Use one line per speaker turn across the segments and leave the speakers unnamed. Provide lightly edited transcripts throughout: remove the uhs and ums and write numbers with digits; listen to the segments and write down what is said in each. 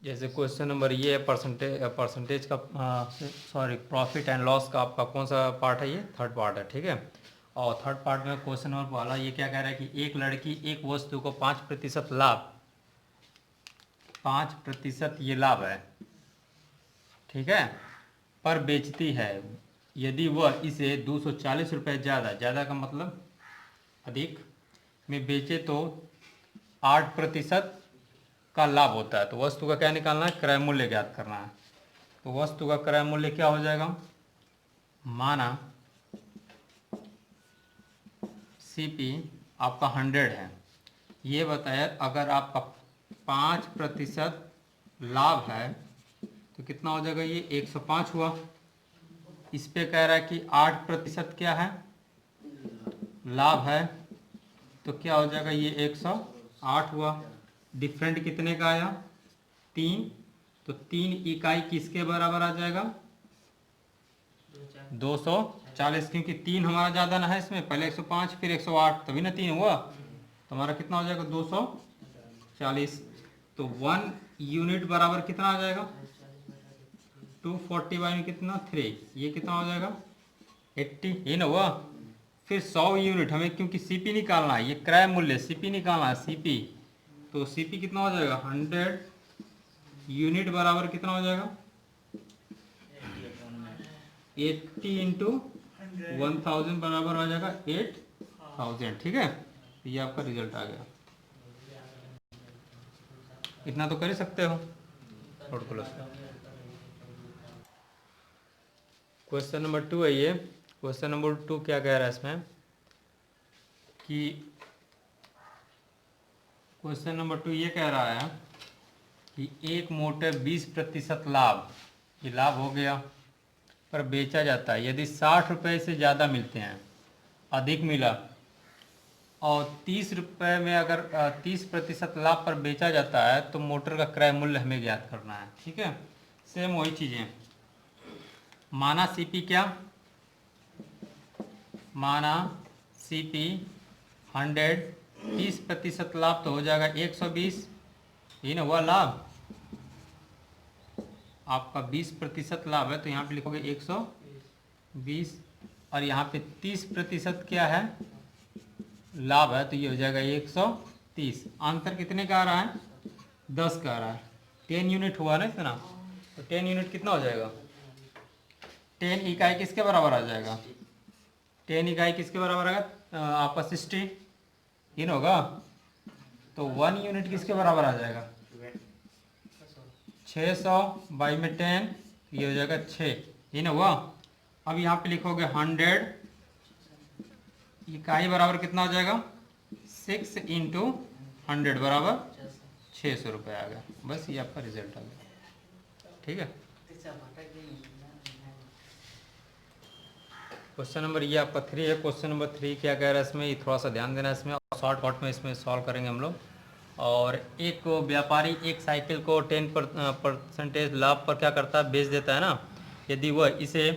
जैसे question number ये है परसेंटेज का, सॉरी, प्रॉफिट एंड लॉस का आपका कौन सा पार्ट है, ये थर्ड पार्ट है, ठीक है। और थर्ड पार्ट में क्वेश्चन नंबर वाला ये क्या कह रहा है कि एक लड़की एक वस्तु को 5% लाभ, 5% ये लाभ है, ठीक है, पर बेचती है। यदि वह इसे 240 रुपये ज़्यादा का मतलब अधिक में बेचे तो 8% का लाभ होता है। तो वस्तु का क्या निकालना है, क्रय मूल्य ज्ञात करना है। तो वस्तु का क्रय मूल्य क्या हो जाएगा, माना सीपी आपका 100 है, ये बताया अगर आपका 5% लाभ है तो कितना हो जाएगा, ये 105 हुआ। इस पे कह रहा है कि 8% क्या है, लाभ है, तो क्या हो जाएगा, ये 108 हुआ। डिफरेंट कितने का आया, 3, तो 3 इकाई किसके बराबर आ जाएगा, 240, क्योंकि 3 हमारा ज़्यादा ना है इसमें, पहले 105 फिर 108 तभी ना 3 हुआ, तो हमारा कितना हो जाएगा 240। तो 1 यूनिट बराबर कितना आ जाएगा, 240 में कितना 3, ये कितना हो जाएगा 80, ये ना हुआ। फिर 100 यूनिट हमें क्योंकि सीपी निकालना है, ये क्रय मूल्य सीपी निकालना है, सीपी, तो सीपी कितना हो जाएगा 100 यूनिट बराबर कितना हो जाएगा 80 इंटू 1000 बराबर आ जाएगा 8000, ठीक है। तो ये आपका रिजल्ट आ गया। इतना तो कर ही सकते हो। क्वेश्चन नंबर 2 है ये। क्वेश्चन नंबर 2 क्या कह रहा है इसमें कि क्वेश्चन नंबर 2 ये कह रहा है कि एक मोटर 20% लाभ, ये लाभ हो गया, पर बेचा जाता है यदि 60 रुपये से ज़्यादा मिलते हैं, अधिक मिला, और 30 रुपये में अगर 30% लाभ पर बेचा जाता है तो मोटर का क्रय मूल्य हमें ज्ञात करना है, ठीक है। सेम वही चीज़ें, माना सीपी क्या, माना सीपी 100, 30% लाभ तो हो जाएगा 120, ये ना हुआ लाभ, आपका 20% लाभ है तो यहाँ पे लिखोगे 120, और यहाँ पे 30% क्या है, लाभ है, तो ये हो जाएगा 130। अंतर कितने का आ रहा है, 10 का आ रहा है, 10 यूनिट हुआ ना इतना, तो 10 यूनिट कितना हो जाएगा, 10 इकाई किसके बराबर आ जाएगा, 10 इकाई किसके बराबर आएगा, आपका 60 इन होगा, तो 1 यूनिट किसके बराबर आ जाएगा, 600 बाई में 10, ये हो जाएगा 6 इन हुआ। अब यहाँ पे लिखोगे 100 इकाई बराबर कितना हो जाएगा, 6 इंटू 100 बराबर 600 रुपये आ गया। बस ये आपका रिजल्ट आ गया, ठीक है। क्वेश्चन नंबर ये आपका 3 है। क्वेश्चन नंबर 3 क्या कह रहा है इसमें, ये थोड़ा सा ध्यान देना है इसमें, और शॉर्टकट में इसमें सॉल्व करेंगे हम लोग। और एक व्यापारी एक साइकिल को 10% लाभ पर क्या करता है, बेच देता है ना। यदि वह इसे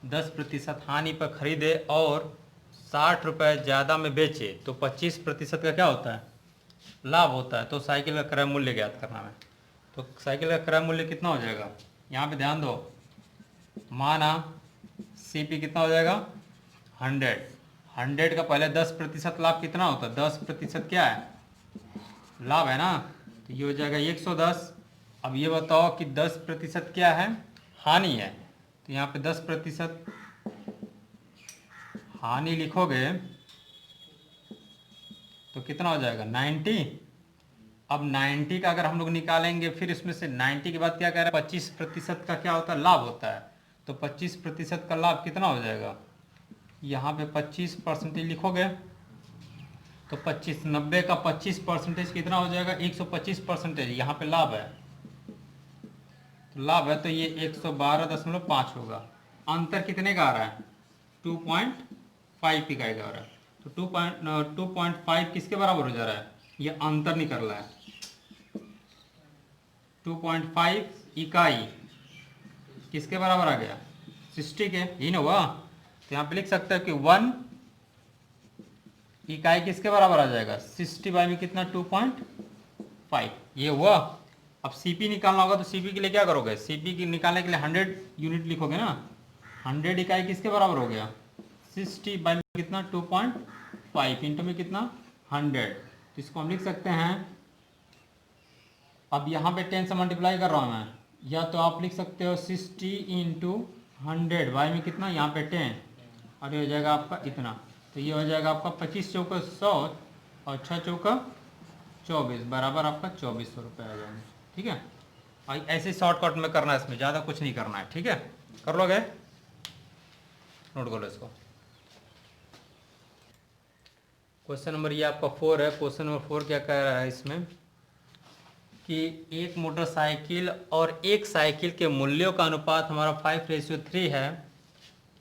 10% हानि पर खरीदे और 60 रुपये ज़्यादा में बेचे तो 25% का क्या होता है, लाभ होता है। तो साइकिल का क्रय मूल्य ज्ञात करना है। तो साइकिल का क्रय मूल्य कितना हो जाएगा, यहाँ पे ध्यान दो, माना सीपी कितना हो जाएगा 100 का पहले 10% लाभ कितना होता है, 10% क्या है, लाभ है ना, तो ये हो जाएगा 110। अब ये बताओ कि 10% क्या है, हानि है, तो यहाँ पे 10% हानि लिखोगे तो कितना हो जाएगा 90। अब 90 का अगर हम लोग निकालेंगे, फिर इसमें से 90 के बाद क्या कह रहा है, 25% का क्या होता है, लाभ होता है। तो 25% का लाभ कितना हो जाएगा, यहाँ पे 25% लिखोगे तो 25, 90 का 25% कितना हो जाएगा, 125%। यहाँ पे लाभ है, तो लाभ है तो ये 112.5 होगा। अंतर कितने का आ रहा है, 2.5 इकाई का आ रहा है। तो 2.5 किसके बराबर हो जा रहा है, ये अंतर निकल रहा है, 2.5 इकाई किसके बराबर आ गया, 60 के, यही ना हुआ। तो यहाँ पे लिख सकते हो कि 1 इकाई किसके बराबर आ जाएगा, 60 बाई में कितना 2.5, ये हुआ। अब सीपी निकालना होगा तो सीपी के लिए क्या करोगे, सीपी की निकालने के लिए 100 यूनिट लिखोगे ना। 100 इकाई किसके बराबर हो गया, 60 बाई में कितना 2.5 इंटू में कितना 100। तो इसको हम लिख सकते हैं, अब यहाँ पे 10 से मल्टीप्लाई कर रहा हूँ मैं, या तो आप लिख सकते हो 60 इंटू 100 बाई में कितना यहाँ पे 10, और ये हो जाएगा आपका इतना। तो ये हो जाएगा आपका 25 चौका 100 और 6 चौका 24 बराबर आपका 2400 रुपये आ जाएंगे। ठीक है, और ऐसे शॉर्टकट में करना है, इसमें ज़्यादा कुछ नहीं करना है। ठीक है, कर लोगे, नोट कर लो इसको। क्वेश्चन नंबर ये आपका 4 है। क्वेश्चन नंबर 4 क्या कह रहा है इसमें कि एक मोटरसाइकिल और एक साइकिल के मूल्यों का अनुपात हमारा 5:3 है।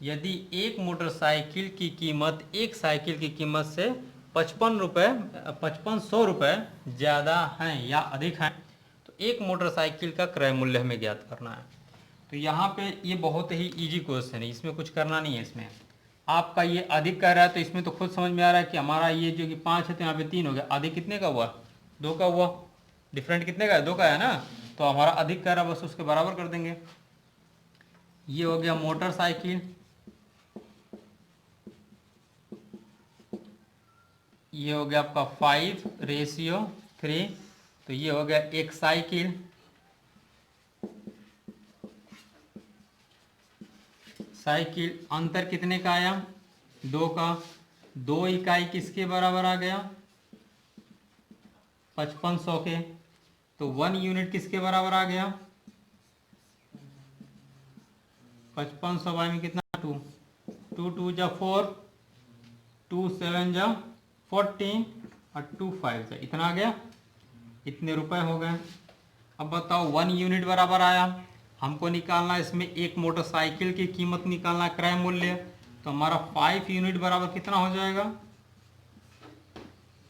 यदि एक मोटरसाइकिल की कीमत एक साइकिल की कीमत से 5500 रुपये ज़्यादा हैं या अधिक हैं, तो एक मोटरसाइकिल का क्रय मूल्य हमें ज्ञात करना है। तो यहाँ पे ये बहुत ही इजी क्वेश्चन है, इसमें कुछ करना नहीं है। इसमें आपका ये अधिक कह रहा है तो इसमें तो खुद समझ में आ रहा है कि हमारा ये जो कि 5 है तो यहाँ पे 3 हो गया, अधिक कितने का हुआ 2 का हुआ, डिफरेंट कितने का है 2 का है ना, तो हमारा अधिक कह रहा है बस उसके बराबर कर देंगे। ये हो गया मोटरसाइकिल, ये हो गया आपका 5:3, तो ये हो गया एक साइकिल, साइकिल अंतर कितने का आया 2 का, 2 इकाई किसके बराबर आ गया 5500 के, तो 1 यूनिट किसके बराबर आ गया 5500 बाई में कितना 2, 2 2 जा 4, 2 7 जा 14 और 2 5 जा इतना आ गया, इतने रुपए हो गए। अब बताओ 1 यूनिट बराबर आया, हमको निकालना इसमें एक मोटरसाइकिल की कीमत निकालना क्रय मूल्य, तो हमारा 5 यूनिट बराबर कितना हो जाएगा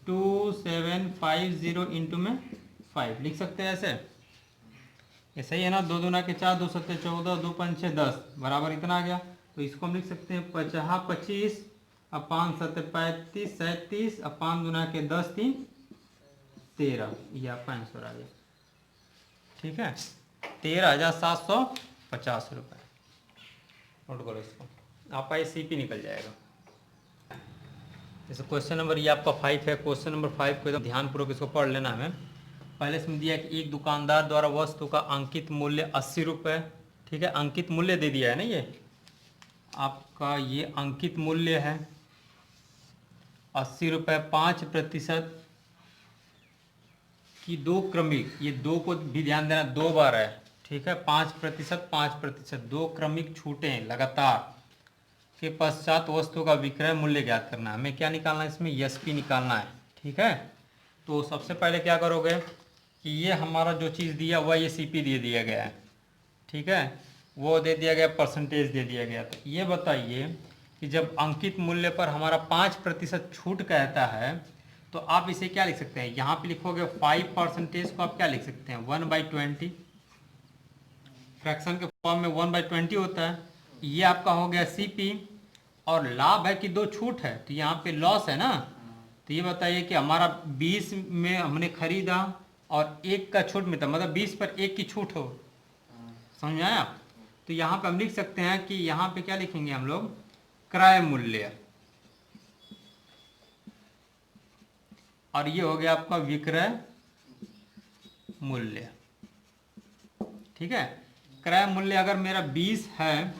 2750 इंटू में 5 लिख सकते हैं ऐसे, ऐसे ही है ना। 2 दूना के 4, 2 सत्ते 14, 2 5 6 10 बराबर इतना आ गया। तो इसको हम लिख सकते हैं 50 25 और 5 सत्ते 35 37 और 5 दूना के 10 3 13, ये आपका आंसर आ गया। ठीक है, 13,750 रुपये। नोट करो इसको, आपका ये सीपी निकल जाएगा। जैसे क्वेश्चन नंबर ये आपका 5 है। क्वेश्चन नंबर 5 को एकदम ध्यानपूर्वक इसको पढ़ लेना हमें। पहले इसमें दिया कि एक दुकानदार द्वारा वस्तु का अंकित मूल्य 80 रुपये, ठीक है, अंकित मूल्य दे दिया है ना, ये आपका ये अंकित मूल्य है 80 रुपये, 5% की 2 क्रमिक, ये 2 को भी ध्यान देना 2 बार है, ठीक है, 5%, 2 क्रमिक छूटें लगातार के पश्चात वस्तु का विक्रय मूल्य ज्ञात करना है। हमें क्या निकालना है इसमें एसपी निकालना है। ठीक है, तो सबसे पहले क्या करोगे कि ये हमारा जो चीज़ दिया हुआ ये सीपी दे दिया गया है, ठीक है, वो दे दिया गया, परसेंटेज दे दिया गया। तो ये बताइए कि जब अंकित मूल्य पर हमारा 5% छूट कहता है तो आप इसे क्या लिख सकते हैं, यहाँ पे लिखोगे 5% को आप क्या लिख सकते हैं 1/20, फ्रैक्शन के फॉर्म में 1/20 होता है। ये आपका हो गया सीपी, और लाभ है कि 2 छूट है तो यहाँ पे लॉस है ना। तो ये बताइए कि हमारा 20 में हमने खरीदा और 1 का छूट मिलता, मतलब 20 पर 1 की छूट हो, समझ में आया। तो यहाँ पे हम लिख सकते हैं कि यहाँ पे क्या लिखेंगे हम लोग क्रय मूल्य, और ये हो गया आपका विक्रय मूल्य। ठीक है, क्रय मूल्य अगर मेरा 20 है,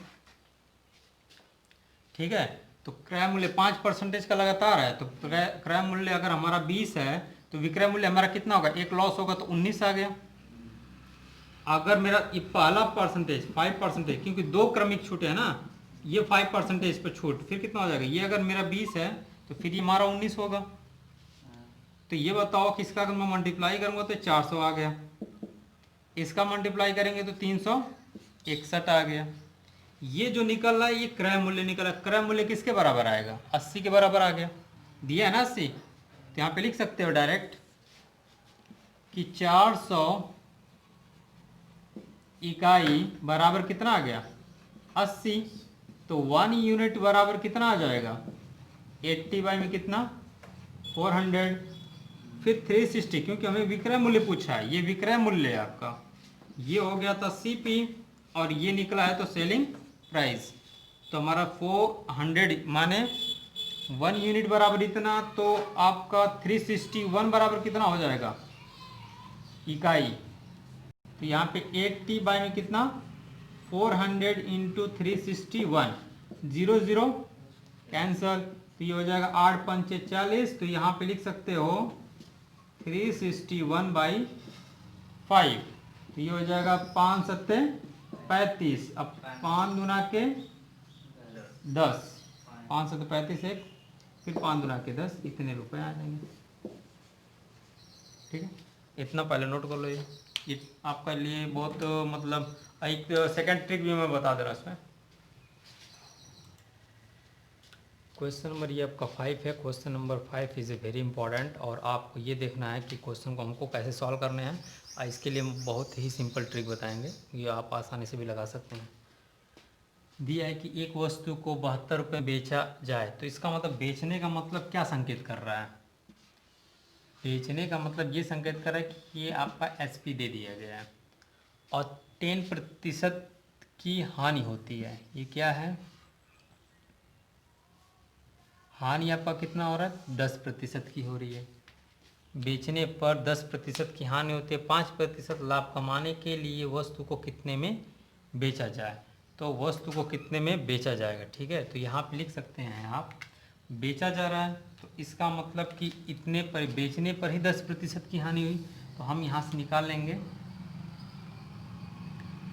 ठीक है, तो क्रय मूल्य 5% का लगातार है, तो क्रय मूल्य अगर हमारा 20 है तो विक्रय मूल्य हमारा कितना होगा, एक लॉस होगा तो 19 आ गया। अगर मेरा ये पहला परसेंटेज 5%, क्योंकि 2 क्रमिक छूटे है ना, ये 5% पे छूट, फिर कितना हो जाएगा, ये अगर मेरा 20 है तो फिर ये हमारा 19 होगा। तो ये बताओ कि इसका अगर मैं मल्टीप्लाई करूंगा तो 400 आ गया, इसका मल्टीप्लाई करेंगे तो 361 आ गया। ये जो निकल रहा है ये क्रय मूल्य निकला। क्रय मूल्य किसके बराबर आएगा 80 के बराबर आ गया, दिया है ना 80, तो यहाँ पे लिख सकते हो डायरेक्ट कि 400 इकाई बराबर कितना आ गया 80, तो 1 यूनिट बराबर कितना आ जाएगा 80 बाई में कितना 400, फिर 360, क्योंकि हमें विक्रय मूल्य पूछा है, ये विक्रय मूल्य है आपका, ये हो गया था सीपी और ये निकला है तो सेलिंग प्राइस। तो हमारा 400 माने 1 यूनिट बराबर इतना, तो आपका 361 बराबर कितना हो जाएगा इकाई। तो यहाँ पे 80 बाय में कितना 400 इंटू 361, 0 0 कैंसल, तो ये हो जाएगा 8 पंचे 40। तो यहाँ पे लिख सकते हो 361 बाई 5, तो ये हो जाएगा 5 सत्ते 35। अब 5 दूना के 10, 5 सत्ते 35 एक, फिर 5 दूना के 10, इतने रुपए आ जाएंगे। ठीक है, इतना पहले नोट कर लो। ये आपका लिए बहुत मतलब एक सेकंड ट्रिक भी मैं बता दे रहा इसमें। क्वेश्चन नंबर ये आपका 5 है। Question number 5 is a very important, और आपको ये देखना है कि क्वेश्चन को हमको कैसे सॉल्व करने हैं। इसके लिए हम बहुत ही सिंपल ट्रिक बताएंगे, ये आप आसानी से भी लगा सकते हैं। दिया है कि एक वस्तु को 72 रुपये बेचा जाए, तो इसका मतलब बेचने का मतलब क्या संकेत कर रहा है? बेचने का मतलब ये संकेत कर रहा है कि ये आपका एसपी दे दिया गया है और 10% की हानि होती है। ये क्या है? हानि आपका कितना हो रहा है? 10% की हो रही है। बेचने पर 10% की हानि होती है। 5% लाभ कमाने के लिए वस्तु को कितने में बेचा जाए, तो वस्तु को कितने में बेचा जाएगा। ठीक है, तो यहाँ पे लिख सकते हैं आप, बेचा जा रहा है तो इसका मतलब कि इतने पर, बेचने पर ही 10% की हानि हुई, तो हम यहाँ से निकाल लेंगे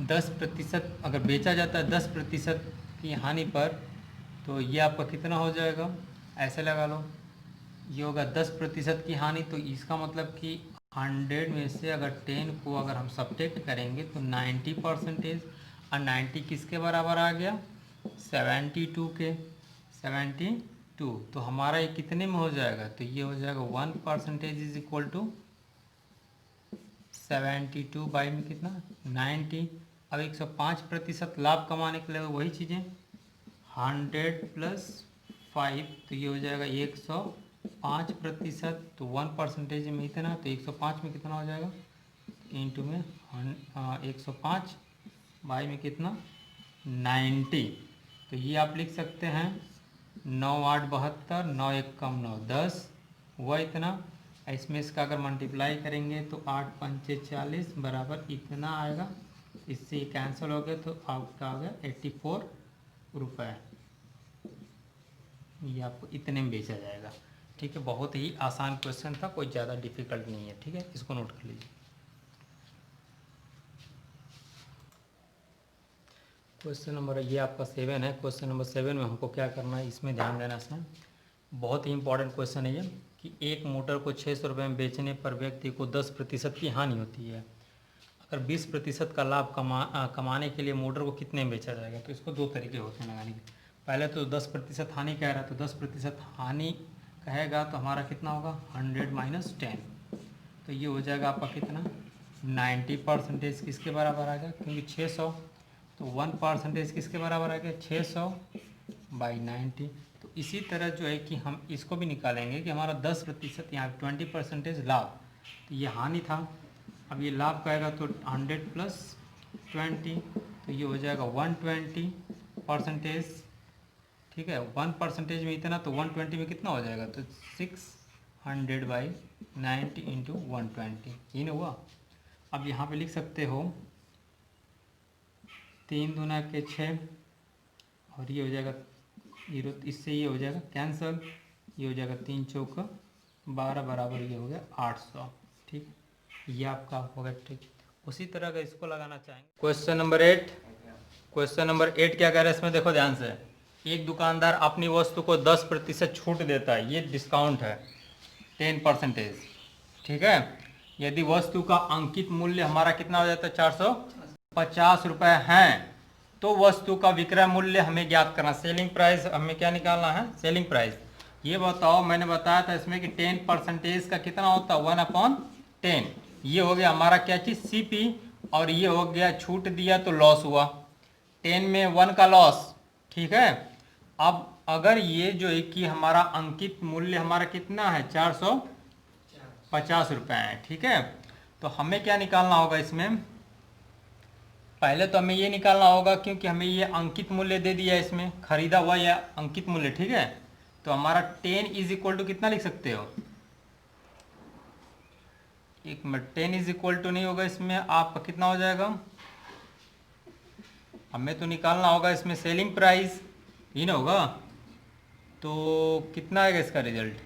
10%। अगर बेचा जाता है 10% की हानि पर, तो ये आपका कितना हो जाएगा, ऐसे लगा लो, ये होगा 10% की हानि। तो इसका मतलब कि 100 में से अगर 10 को अगर हम सब्ट्रैक्ट करेंगे तो 90%, और 90 किसके बराबर आ गया? 72 के, 72। तो हमारा ये कितने में हो जाएगा? तो ये हो जाएगा 1% इज इक्वल टू 72 बाई में कितना 90। अब 105% लाभ कमाने के लिए वही चीज़ें 100 प्लस 5, तो ये हो जाएगा 105%। तो 1% में इतना, तो 105 में कितना हो जाएगा, इंटू में 105 बाई में कितना 90। तो ये आप लिख सकते हैं 9 8 72, 9 1 कम 9 10, हुआ इतना। इसमें इसका अगर मल्टीप्लाई करेंगे तो 8 पंचे 40 बराबर इतना आएगा। इससे कैंसिल हो गया तो आपका आ गया 84 रुपये। ये आपको इतने में बेचा जाएगा। ठीक है, बहुत ही आसान क्वेश्चन था, कोई ज़्यादा डिफिकल्ट नहीं है। ठीक है, इसको नोट कर लीजिए। क्वेश्चन नंबर ये आपका 7 है। क्वेश्चन नंबर 7 में हमको क्या करना है, इसमें ध्यान देना है। बहुत ही इंपॉर्टेंट क्वेश्चन है ये, कि एक मोटर को 600 रुपये में बेचने पर व्यक्ति को 10% की हानि होती है। अगर 20% का लाभ कमाने के लिए मोटर को कितने में बेचा जाएगा। तो इसको दो तरीके होते हैं लगाने के। पहले तो 10% हानि कह रहा है, तो 10% हानि कहेगा तो हमारा कितना होगा 100 माइनस 10, तो ये हो जाएगा आपका कितना 90% किसके बराबर आ गया, क्योंकि 600, तो 1% किसके बराबर आ गया 600 बाई 90। तो इसी तरह जो है कि हम इसको भी निकालेंगे कि हमारा 10% यहाँ 20% लाभ, तो ये हानि था। अब ये लाभ कहेगा तो 100 प्लस 20, तो ये हो जाएगा 120%। ठीक है, 1% में इतना, तो 120 में कितना हो जाएगा, तो 600 बाई 90 इंटू 120, ये ना हुआ। अब यहाँ पे लिख सकते हो 3 दूना के 6, और ये हो जाएगा 0, इससे ये हो जाएगा कैंसल, ये हो जाएगा 3 चौका 12 बराबर, ये हो गया 800। ठीक, ये आपका होगा। ठीक, उसी तरह का इसको लगाना चाहेंगे। Question number 8। क्वेश्चन नंबर 8 क्या कह रहा है इसमें, देखो ध्यान से। एक दुकानदार अपनी वस्तु को 10% छूट देता है, ये डिस्काउंट है 10%। ठीक है, यदि वस्तु का अंकित मूल्य हमारा कितना हो जाता है 450 रुपये है, तो वस्तु का विक्रय मूल्य हमें ज्ञात करना। सेलिंग प्राइस हमें क्या निकालना है, सेलिंग प्राइस। ये बताओ, मैंने बताया था इसमें कि 10% का कितना होता है 1/10। ये हो गया हमारा क्या चीज़ सीपी, और ये हो गया छूट दिया तो लॉस हुआ, 10 में 1 का लॉस। ठीक है, अब अगर ये जो है कि हमारा अंकित मूल्य हमारा कितना है 400, 50 रुपये हैं। ठीक है, तो हमें क्या निकालना होगा इसमें, पहले तो हमें ये निकालना होगा क्योंकि हमें ये अंकित मूल्य दे दिया है, इसमें खरीदा हुआ या अंकित मूल्य। ठीक है, तो हमारा 10 इज इक्वल टू कितना लिख सकते हो, एक मिनट, 10 इज इक्वल टू नहीं होगा, इसमें आपका कितना हो जाएगा, हमें तो निकालना होगा इसमें सेलिंग प्राइस ही ना होगा, तो कितना आएगा इसका रिजल्ट,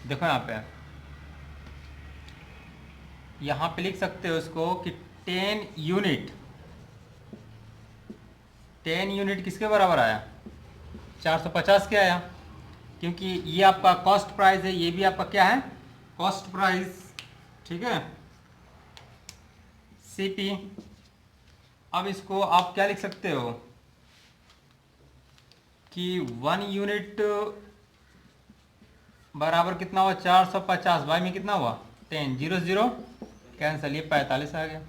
देखो यहाँ पे लिख सकते हो इसको कि 10 यूनिट किसके बराबर आया, 450 के आया, क्योंकि ये आपका कॉस्ट प्राइस है, ये भी आपका क्या है, कॉस्ट प्राइस। ठीक है, सीपी। अब इसको आप क्या लिख सकते हो कि 1 यूनिट बराबर कितना हुआ, 450 बाई में कितना हुआ 10, 0 0 कैंसिल, ये 45 आ गया।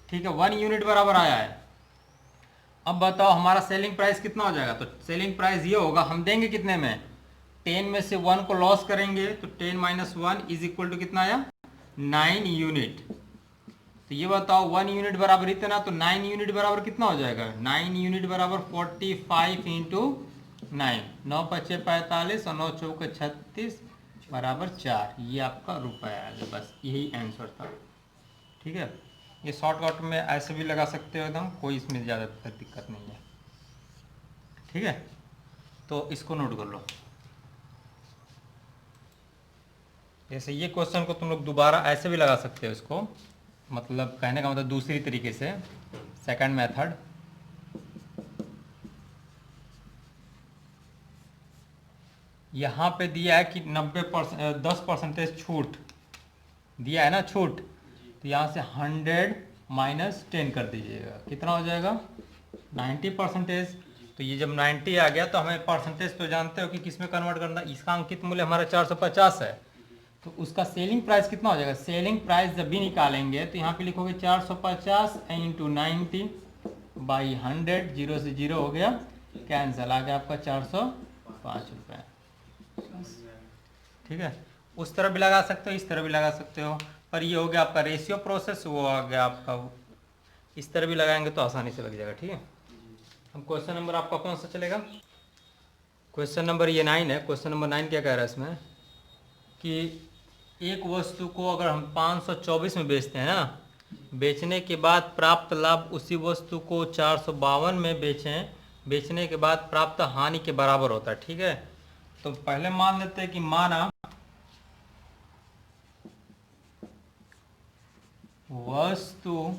ठीक है, 1 यूनिट बराबर आया है। अब बताओ हमारा सेलिंग प्राइस कितना हो जाएगा, तो सेलिंग प्राइस ये होगा, हम देंगे कितने में, 10 में से 1 को लॉस करेंगे तो 10 माइनस 1 इज इक्वल टू कितना आया, 9 यूनिट। तो ये बताओ 1 यूनिट बराबर इतना, तो 9 यूनिट बराबर कितना हो जाएगा, 9 यूनिट बराबर 45 इंटू 9, 9 पचे 45 और 9 चौके 36 बराबर 4, ये आपका रुपया आ गया। बस यही आंसर था। ठीक है, ये शॉर्टकट में ऐसे भी लगा सकते हो एकदम, कोई इसमें ज़्यादा दिक्कत नहीं है। ठीक है, तो इसको नोट कर लो। जैसे ये क्वेश्चन को तुम लोग दोबारा ऐसे भी लगा सकते हो इसको, मतलब कहने का मतलब दूसरी तरीके से, सेकंड मेथड। यहाँ पे दिया है कि 90% 10% छूट दिया है ना, छूट, तो यहाँ से 100 माइनस 10 कर दीजिएगा, कितना हो जाएगा 90%। तो ये जब 90 आ गया तो हमें परसेंटेज तो जानते हो कि किस में कन्वर्ट करना, इसका अंकित मूल्य हमारा 450 है, तो उसका सेलिंग प्राइस कितना हो जाएगा, सेलिंग प्राइस जब भी निकालेंगे तो यहाँ पे लिखोगे 450 इंटू 90 बाई 100, 0 से 0 हो गया कैंसिल, आ गया आपका 405 रुपये। ठीक है, उस तरह भी लगा सकते हो, इस तरह भी लगा सकते हो, पर ये हो गया आपका रेशियो प्रोसेस, वो आ गया आपका, इस तरह भी लगाएंगे तो आसानी से लग जाएगा। ठीक है, हम क्वेश्चन नंबर आपका कौन सा चलेगा, क्वेश्चन नंबर ये 9 है। क्वेश्चन नंबर 9 क्या कह रहा है इसमें कि एक वस्तु को अगर हम 524 में बेचते हैं ना, बेचने के बाद प्राप्त लाभ उसी वस्तु को 452 में बेचने के बाद प्राप्त हानि के बराबर होता है। ठीक है, तो पहले मान लेते हैं कि माना वस्तु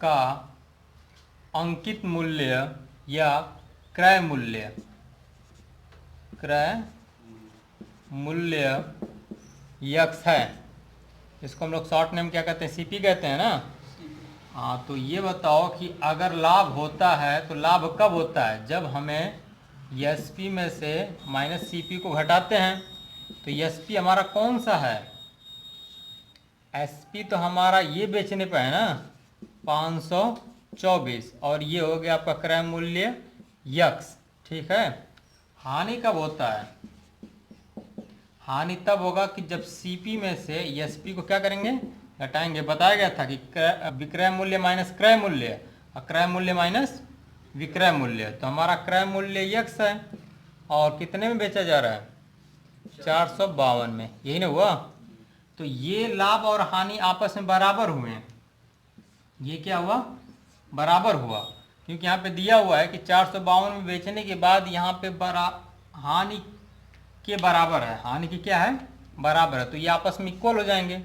का अंकित मूल्य या क्रय मूल्य यक्स है, इसको हम लोग शॉर्ट नेम क्या कहते हैं, सीपी कहते हैं ना। हाँ, तो ये बताओ कि अगर लाभ होता है तो लाभ कब होता है, जब हमें एसपी में से माइनस सीपी को घटाते हैं। तो एसपी हमारा कौन सा है, एसपी तो हमारा ये बेचने पे है ना 524, और ये हो गया आपका क्रय मूल्य यक्स। ठीक है, हानि कब होता है, हानि तब होगा कि जब सीपी में से एसपी को क्या करेंगे, घटाएंगे। बताया गया था कि विक्रय मूल्य माइनस क्रय मूल्य और क्रय मूल्य माइनस विक्रय मूल्य। तो हमारा क्रय मूल्य यक्स है और कितने में बेचा जा रहा है, 452 में, यही ना हुआ। तो ये लाभ और हानि आपस में बराबर हुए हैं, ये क्या हुआ, बराबर हुआ, क्योंकि यहाँ पे दिया हुआ है कि 452 में बेचने के बाद यहाँ पे हानि के बराबर है, हानि की क्या है, बराबर है, तो ये आपस में इक्वल हो जाएंगे,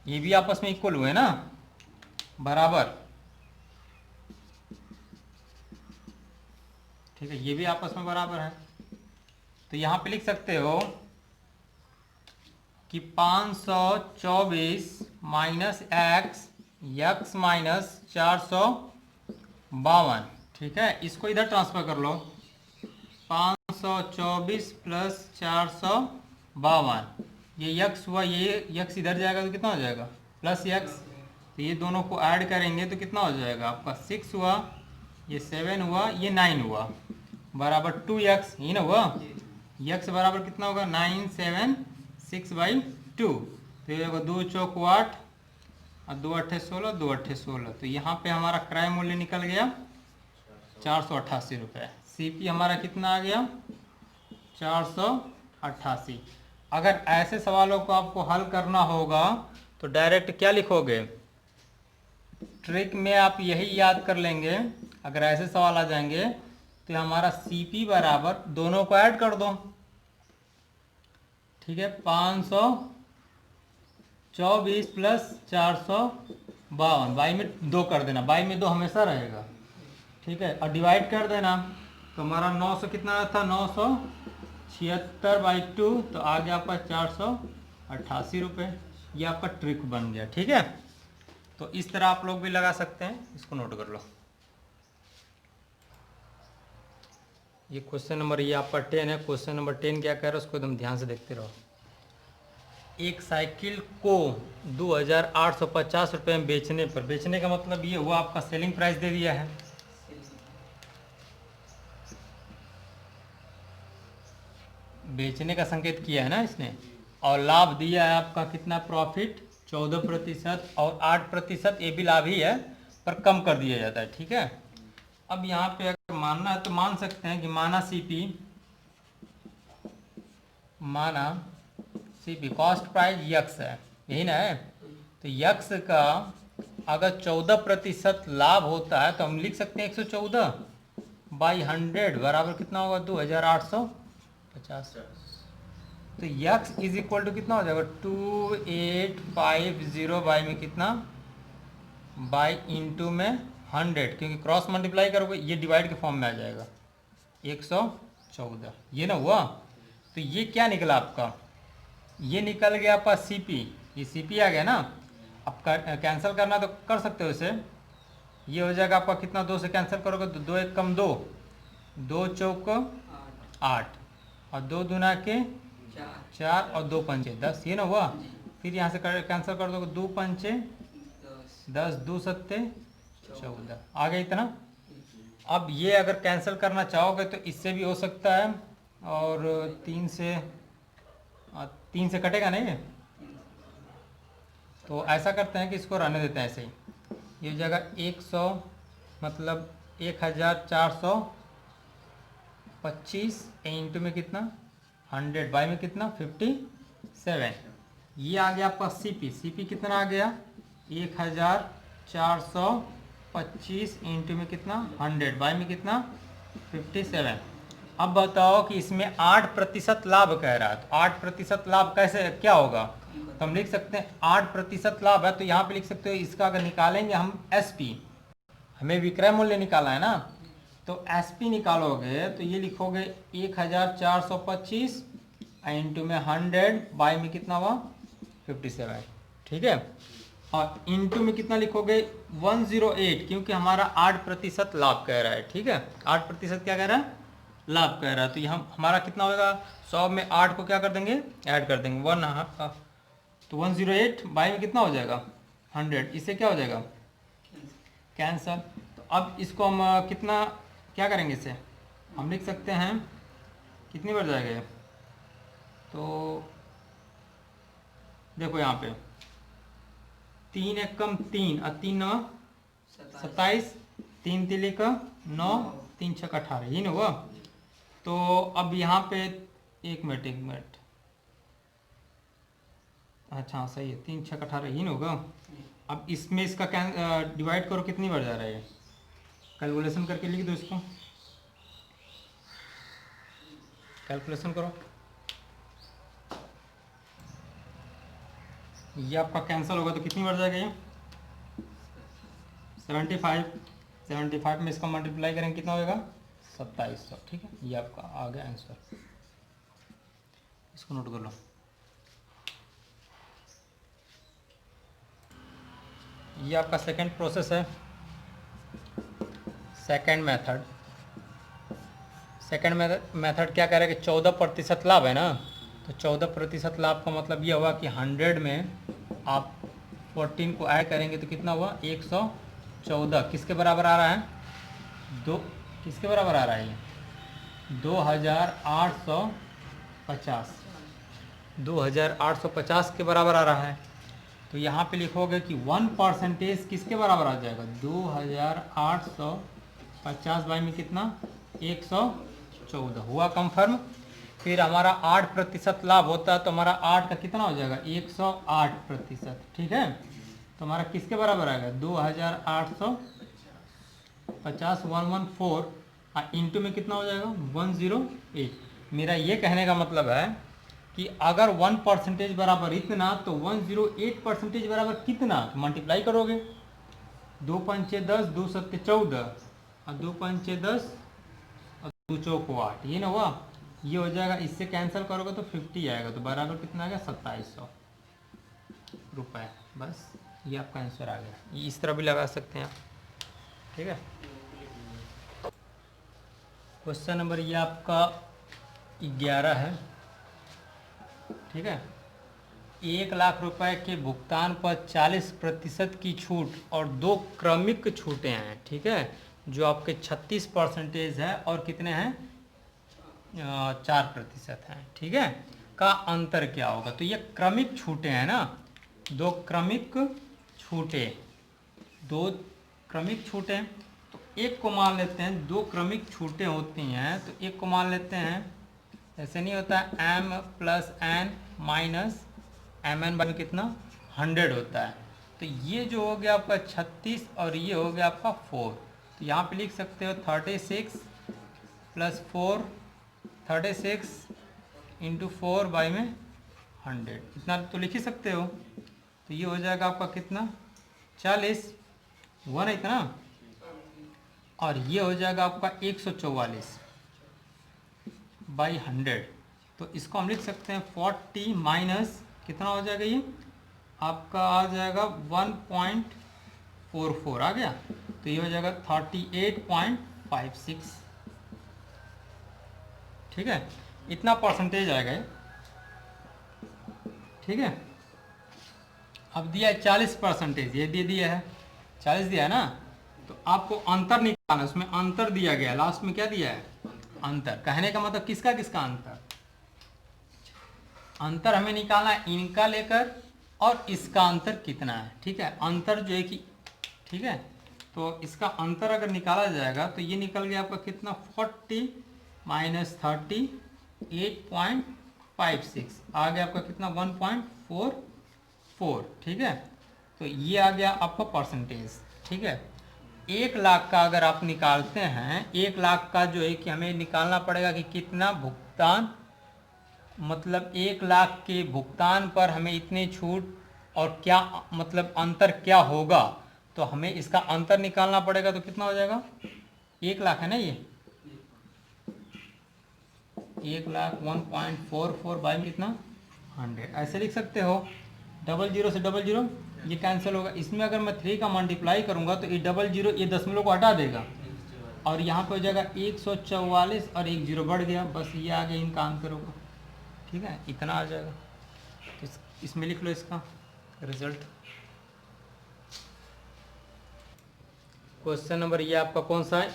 ये भी आपस में इक्वल हुए ना, बराबर। ठीक है, ये भी आपस में बराबर है। तो यहाँ पे लिख सकते हो कि 524 माइनस एक्स माइनस 452। ठीक है, इसको इधर ट्रांसफर कर लो, 524 प्लस 452, ये यक्स हुआ, ये यक्स इधर जाएगा तो कितना हो जाएगा, प्लस यक्स। तो ये दोनों को ऐड करेंगे तो कितना हो जाएगा आपका 6 हुआ, ये 7 हुआ, ये 9 हुआ, बराबर 2x, ही ना हुआ। यक्स बराबर कितना होगा 976/2, तो ये होगा 2 चौक 8 और 2 अट्ठे 16, 2 अट्ठे 16, तो यहाँ पे हमारा क्रय मूल्य निकल गया 488 रुपये। सीपी हमारा कितना आ गया 488। अगर ऐसे सवालों को आपको हल करना होगा तो डायरेक्ट क्या लिखोगे, ट्रिक में आप यही याद कर लेंगे। अगर ऐसे सवाल आ जाएंगे तो हमारा सीपी बराबर दोनों को ऐड कर दो, ठीक है, 524 प्लस 452, बाई में 2 कर देना, बाई में 2 हमेशा रहेगा, ठीक है, और डिवाइड कर देना। तो हमारा 900 कितना था 976/2, तो आ गया आपका 488 रुपये। ये आपका ट्रिक बन गया, ठीक है। तो इस तरह आप लोग भी लगा सकते हैं, इसको नोट कर लो। ये क्वेश्चन नंबर ये आपका 10 है। क्वेश्चन नंबर 10 क्या कह रहा है उसको एकदम ध्यान से देखते रहो। एक साइकिल को 2850 रुपये में बेचने पर, बेचने का मतलब ये हुआ आपका सेलिंग प्राइस दे दिया है, बेचने का संकेत किया है ना इसने, और लाभ दिया है आपका कितना प्रॉफिट 14%, और 8% ये भी लाभ ही है पर कम कर दिया जाता है, ठीक है। अब यहाँ पे अगर मानना है तो मान सकते हैं कि माना सीपी कॉस्ट प्राइस यक्स है, यही ना है, तो यक्स का अगर 14% लाभ होता है तो हम लिख सकते हैं 114/100 बराबर कितना होगा 2850। तो यक्स इज इक्वल टू कितना हो जाएगा 2850 बाई में कितना, बाई इंटू में 100, क्योंकि क्रॉस मल्टीप्लाई करोगे ये डिवाइड के फॉर्म में आ जाएगा 114, ये ना हुआ। तो ये क्या निकला आपका, ये निकल गया आपका सीपी, ये सीपी आ गया ना। अब कैंसिल करना तो कर सकते हो इसे, ये हो जाएगा आपका कितना, 2 से कैंसिल करोगे तो 2 एक कम 2, 2 चौक 8 और 2 दूना के 4 और 2 पंचे 10, ये ना हुआ। फिर यहाँ से कैंसिल कर दोगे 2 पंचे 10, 2 सत्ते 14, आ गया इतना। अब ये अगर कैंसिल करना चाहोगे तो इससे भी हो सकता है, और 3 से कटेगा नहीं, तो ऐसा करते हैं कि इसको रहने देते हैं ऐसे ही। ये जगह 100 मतलब 1425 इंटू में कितना 100 बाई में कितना 57, ये आ गया आपका सीपी कितना आ गया 1425 इंटू में कितना 100 बाई में कितना 57। अब बताओ कि इसमें 8% लाभ कह रहा है, तो 8% लाभ कैसे क्या होगा, तो हम लिख सकते हैं 8% लाभ है, तो यहाँ पे लिख सकते हो इसका अगर निकालेंगे हम एसपी, हमें विक्रय मूल्य निकाला है ना, तो एसपी निकालोगे तो ये लिखोगे 1425 इंटू में 100 बाई में कितना हुआ 57, ठीक है, और इंटू में कितना लिखोगे 108, क्योंकि हमारा 8% लाभ कह रहा है, ठीक है, 8% क्या कह रहा है लाभ कह रहा है। तो यहाँ हमारा कितना होगा 100 में 8 को क्या कर देंगे ऐड कर देंगे 1, तो 108 बाई में कितना हो जाएगा 100, इससे क्या हो जाएगा कैंसल। तो अब इसको हम कितना क्या करेंगे, इसे हम लिख सकते हैं कितनी बार जाएगा ये, तो देखो यहाँ पे 3 एक कम 3 और 3 9 27, 3 तिली का 9, 3 6 18, ही ना हुआ। तो अब यहाँ पे एक मिनट, अच्छा सही है 3 6 18 ही ना होगा। अब इसमें इसका डिवाइड करो कितनी बार जा रहा है, कैलकुलेशन करके लिख दो इसको, कैलकुलेशन करो, ये आपका कैंसिल होगा तो कितनी बार जाएगा ये 75 में इसका मल्टीप्लाई करेंगे कितना होगा 2700, ठीक है, ये आपका आ गया आंसर, इसको नोट कर लो। ये आपका सेकंड प्रोसेस है, सेकंड मेथड क्या कह रहा है कि 14% लाभ है ना, तो 14% लाभ का मतलब ये हुआ कि 100 में आप 14 को ऐड करेंगे तो कितना हुआ 114, किसके बराबर आ रहा है किसके बराबर आ रहा है ये 2850 50, 2850 के बराबर आ रहा है। तो यहाँ पे लिखोगे कि 1% किसके बराबर आ जाएगा, 2850 बाई में कितना, 114 हुआ कंफर्म। फिर हमारा 8% लाभ होता है, तो हमारा 8 का कितना हो जाएगा, 108%। ठीक है, तो हमारा किसके बराबर आएगा, 2850 114 इंटू में कितना हो जाएगा, 108। मेरा ये कहने का मतलब है कि अगर 1% बराबर इतना, तो 108% बराबर कितना, मल्टीप्लाई करोगे, 2 पंचे 10, 2 सत्ते 14 और 2 पंचे 10 और 2 चौको 8, ये ना हुआ, ये हो जाएगा। इससे कैंसिल करोगे तो 50 आएगा, तो बराबर कितना आ गया, 2700 रुपये। बस ये आपका आंसर आ गया। ये इस तरह भी लगा सकते हैं आप। ठीक है, क्वेश्चन नंबर ये आपका 11 है। ठीक है, 1,00,000 रुपए के भुगतान पर 40% की छूट और 2 क्रमिक छूटें हैं। ठीक है, जो आपके 36% है और कितने हैं, 4% हैं। ठीक है, का अंतर क्या होगा, तो ये क्रमिक छूटें हैं ना, 2 क्रमिक छूटें, 2 क्रमिक छूटें। तो एक को मान लेते हैं, 2 क्रमिक छूटें होती हैं, तो एक को मान लेते हैं, ऐसे नहीं होता है, m plus N minus M N by कितना, 100 होता है। तो ये जो हो गया आपका 36 और ये हो गया आपका 4। तो यहाँ पे लिख सकते हो 36 प्लस 4, 36 इंटू 4 बाई में 100, इतना तो लिख ही सकते हो। तो ये हो जाएगा आपका कितना, 40, 1 है इतना, और ये हो जाएगा आपका 144 बाई 100। तो इसको हम लिख सकते हैं 40 माइनस कितना हो जाएगा, ये आपका आ जाएगा 1.44 आ गया। तो ये हो जाएगा 38.56। ठीक है, इतना परसेंटेज आएगा ये। ठीक है, अब दिया है 40%, ये दे दिया है 40 दिया है ना, तो आपको अंतर निकालना, उसमें अंतर दिया गया, लास्ट में क्या दिया है, अंतर। कहने का मतलब किसका किसका अंतर, अंतर हमें निकालना है इनका लेकर और इसका अंतर कितना है। ठीक है, अंतर जो है कि, ठीक है, तो इसका अंतर अगर निकाला जाएगा तो ये निकल गया आपका कितना, 40 माइनस 30 8.56 आ गया आपका कितना, 1.44। ठीक है, तो ये आ गया आपका परसेंटेज। ठीक है, 1,00,000 का अगर आप निकालते हैं, 1,00,000 का जो है कि हमें निकालना पड़ेगा कि कितना भुगतान, मतलब 1,00,000 के भुगतान पर हमें इतनी छूट और क्या मतलब अंतर क्या होगा, तो हमें इसका अंतर निकालना पड़ेगा। तो कितना हो जाएगा, 1,00,000 है ना, ये 1,00,000 1.44 बाई कितना, 100, ऐसे लिख सकते हो। 00 से 00 ये कैंसिल होगा। इसमें अगर मैं 3 का मल्टीप्लाई करूंगा तो ये 00 ये दशमलव को हटा देगा और यहाँ पे हो जाएगा 144 और 1 0 बढ़ गया, बस ये आ गया इनका अंतर होगा। ठीक है, इतना आ जाएगा। तो इसमें लिख लो इसका रिजल्ट। क्वेश्चन नंबर ये आपका कौन सा है,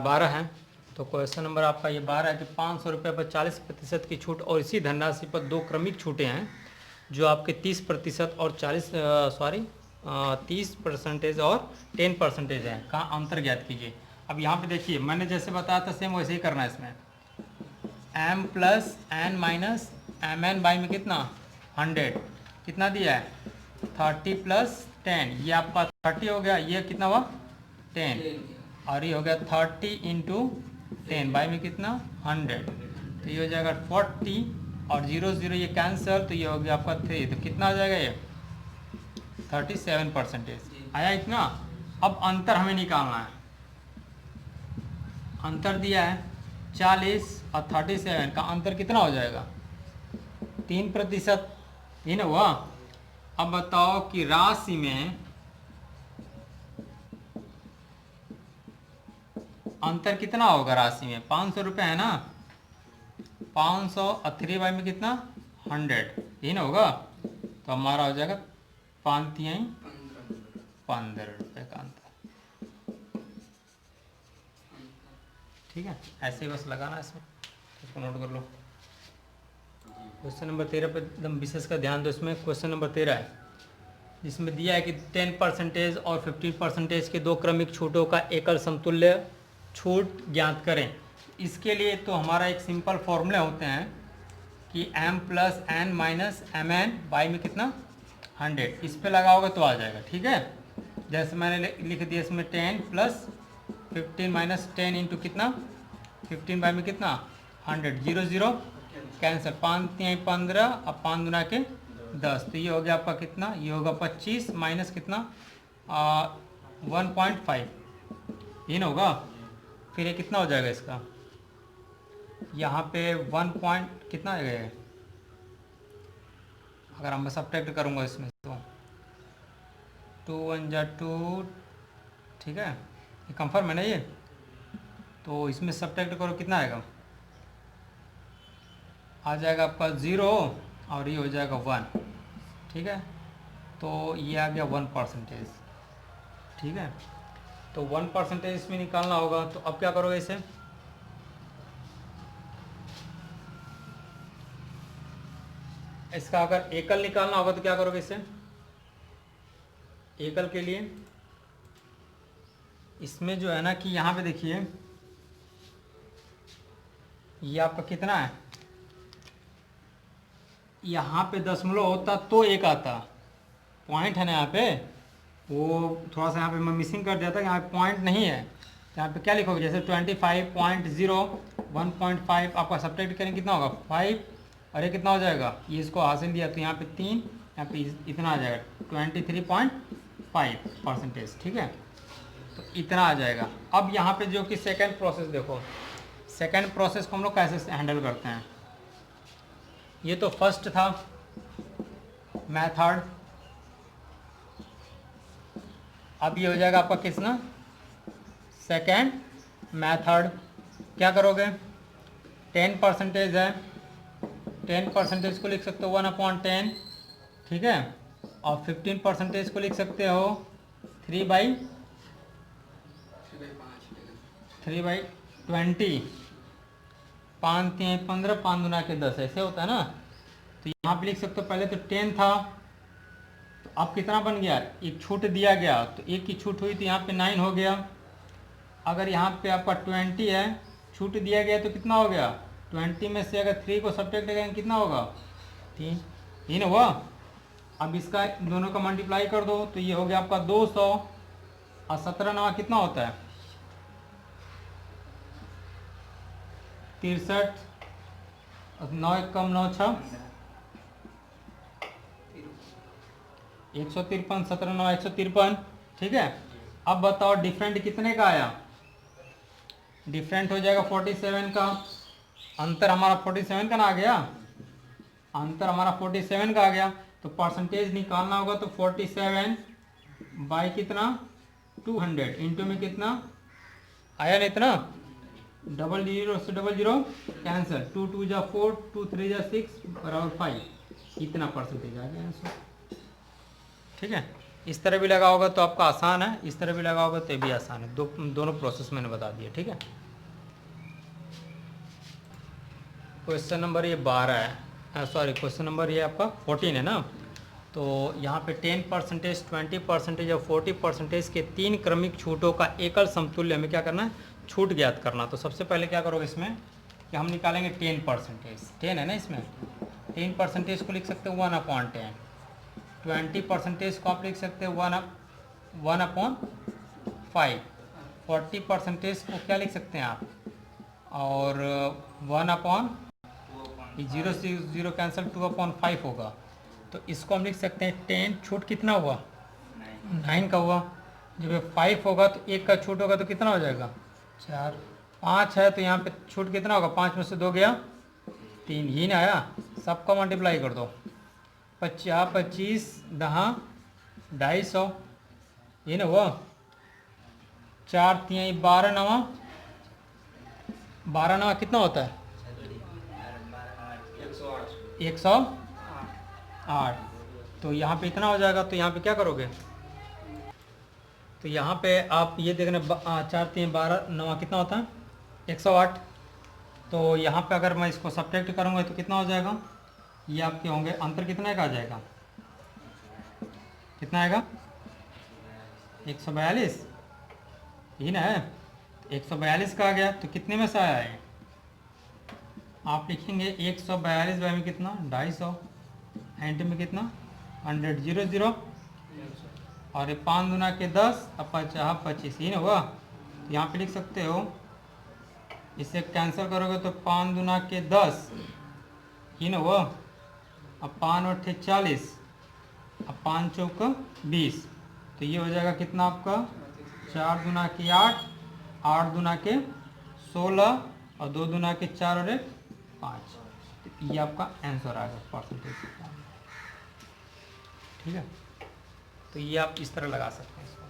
12 है। तो क्वेश्चन नंबर आपका ये 12 है कि 500 रुपये पर 40% की छूट और इसी धनराशि पर 2 क्रमिक छूटें हैं जो आपके 30% और 30% और 10% है। कहाँ अंतर ज्ञात कीजिए। अब यहाँ पे देखिए, मैंने जैसे बताया था सेम वैसे ही करना है। इसमें m plus N minus M N by में कितना, 100 कितना दिया है, 30 प्लस 10, ये आपका 30 हो गया, ये कितना हुआ 10, और ये हो गया 30 इंटू 10 बाई में कितना 100, तो ये हो जाएगा 40 और 0 0 ये कैंसिल, तो ये हो गया आपका 3, तो कितना आ जाएगा ये 37% आया इतना। अब अंतर हमें निकालना है। अंतर दिया है 40 और 37 का अंतर कितना हो जाएगा, 3%, ये ना हुआ। अब बताओ कि राशि में अंतर कितना होगा, राशि में 500 रुपये है ना, 500 और 3 बाई में कितना 100, ये ना होगा। तो हमारा हो जाएगा 15 रुपये का अंतर। ठीक है, ऐसे ही बस लगाना है इसमें, इसको नोट कर लो। क्वेश्चन नंबर 13 पर एकदम विशेष का ध्यान दो। इसमें क्वेश्चन नंबर 13 है, जिसमें दिया है कि 10% और 15% के दो क्रमिक छूटों का एकल समतुल्य छूट ज्ञात करें। इसके लिए तो हमारा एक सिंपल फॉर्मूला होते हैं कि m plus N minus M N by में कितना 100, इस पे लगाओगे तो आ जाएगा। ठीक है, जैसे मैंने लिख दिया इसमें 10 प्लस 15 माइनस 10 इंटू कितना 15 बाई में कितना 100, 0 0 कैंसिल, 5 3 15 अब 5 गुना के 10, तो ये हो गया आपका कितना, ये होगा 25 माइनस कितना 1.5, ये ना होगा। फिर ये कितना हो जाएगा इसका, यहाँ पे 1 पॉइंट कितना आ जाएगा, अगर हम सब्ट्रैक्ट करूँगा इसमें तो 2 1 जा 2, ठीक है, ये कंफर्म है ना ये, तो इसमें सब्ट्रैक्ट करो कितना आएगा, आ जाएगा आपका 0 और ये हो जाएगा 1। ठीक है, तो ये आ गया 1%। ठीक है, तो 1% इसमें निकालना होगा, तो अब क्या करोगे इसे, इसका अगर एकल निकालना होगा तो क्या करोगे इसे, एकल के लिए इसमें जो है ना कि यहाँ पे देखिए ये आपका कितना है, यहाँ पे दशमलव होता तो एक आता, पॉइंट है ना यहाँ पे, वो थोड़ा सा यहाँ पे मैं मिसिंग कर दिया था, यहाँ पे पॉइंट नहीं है, यहाँ पे क्या लिखोगे, जैसे 25.0 1.5 आपका सब्ट्रैक्ट करेंगे कितना होगा 5, और ये कितना हो जाएगा, ये इसको हासिल दिया तो यहाँ पे 3, यहाँ पे इतना आ जाएगा 23.5%। ठीक है, तो इतना आ जाएगा। अब यहाँ पे जो कि सेकेंड प्रोसेस देखो, सेकेंड प्रोसेस को हम लोग कैसे हैंडल करते हैं, ये तो फर्स्ट था मेथड, अब ये हो जाएगा आपका किसना सेकेंड मेथड। क्या करोगे, 10% है, 10% को लिख सकते हो 1/10, ठीक है, और 15% को लिख सकते हो 3/20, 5 3 15 5 गुना के 10 ऐसे होता है ना। तो यहाँ पे लिख सकते हो, पहले तो 10 था, तो अब कितना बन गया, एक छूट दिया गया तो एक की छूट हुई तो यहाँ पे 9 हो गया। अगर यहाँ पे आपका 20 है, छूट दिया गया तो कितना हो गया, 20 में से अगर 3 को सब्ट्रैक्ट करेंगे कितना होगा 3 हुआ। अब इसका दोनों का मल्टीप्लाई कर दो तो ये हो गया आपका 200, और 17 9 कितना होता है 63, 9 कम 9 6 153, 17 9 153। ठीक है, अब बताओ डिफरेंट कितने का आया, डिफरेंट हो जाएगा 47 का, अंतर हमारा 47 का ना आ गया, अंतर हमारा 47 का आ गया, तो परसेंटेज निकालना होगा तो 47 बाई कितना 200 इंटू में कितना आया ना इतना, 00 से 00 कैंसिल, 2 2 जा 4 2 3 जा 6 बराबर 5, इतना परसेंटेज आ गया आंसर। ठीक है, इस तरह भी लगा होगा तो आपका आसान है, इस तरह भी लगा होगा तो ये भी आसान है, दोनों प्रोसेस मैंने बता दिया। ठीक है, क्वेश्चन नंबर ये 12 है, सॉरी क्वेश्चन नंबर ये आपका 14 है ना। तो यहाँ पे 10%, 20% और 40% के 3 क्रमिक छूटों का एकल समतुल्य हमें क्या करना है, छूट ज्ञात करना। तो सबसे पहले क्या करोगे इसमें कि हम निकालेंगे 10%, 10 है ना इसमें, 10% को लिख सकते हो 1/10, 20% को आप लिख सकते हो 1/5, 40% को क्या लिख सकते हैं आप, और 0 से 0 कैंसिल 2/5 होगा, तो इसको हम लिख सकते हैं 10, छूट कितना हुआ 9 का हुआ, जब 5 होगा तो 1 का छूट होगा तो कितना हो जाएगा 4, 5 है तो यहाँ पे छूट कितना होगा, 5 में से 2 गया 3, ही ना आया, सबका मल्टीप्लाई कर दो, 50 25 10 250, ये ना हुआ, 4 3 12 9, 12 9 कितना होता है 108, तो यहाँ पे इतना हो जाएगा। तो यहाँ पे क्या करोगे, तो यहाँ पे आप ये देखना 4 3 12 9 कितना होता है 108, तो यहाँ पे अगर मैं इसको सब्ट्रैक्ट करूँगा तो कितना हो जाएगा ये आपके होंगे, अंतर कितना का आ जाएगा, कितना आएगा 142, यही ना है। 142 का आ गया तो कितने में से आया है, आप लिखेंगे 142 बाई में कितना 250, एंड में कितना 100 0 0, और ये 5 दूना के 10 और 50 25, ही ना हुआ। तो यहाँ पे लिख सकते हो, इसे कैंसिल करोगे तो 5 दूना के 10, ही ना हुआ, अब 5 अट्ठे 40, अब 5 चौक 20, तो ये हो जाएगा कितना आपका 4 दूना के 8, 8 दूना के 16, और 2 दूना के 4 और 1 5। तो ये आपका आंसर आ गया परसेंटेज। ठीक है, तो ये आप इस तरह लगा सकते हैं इसको।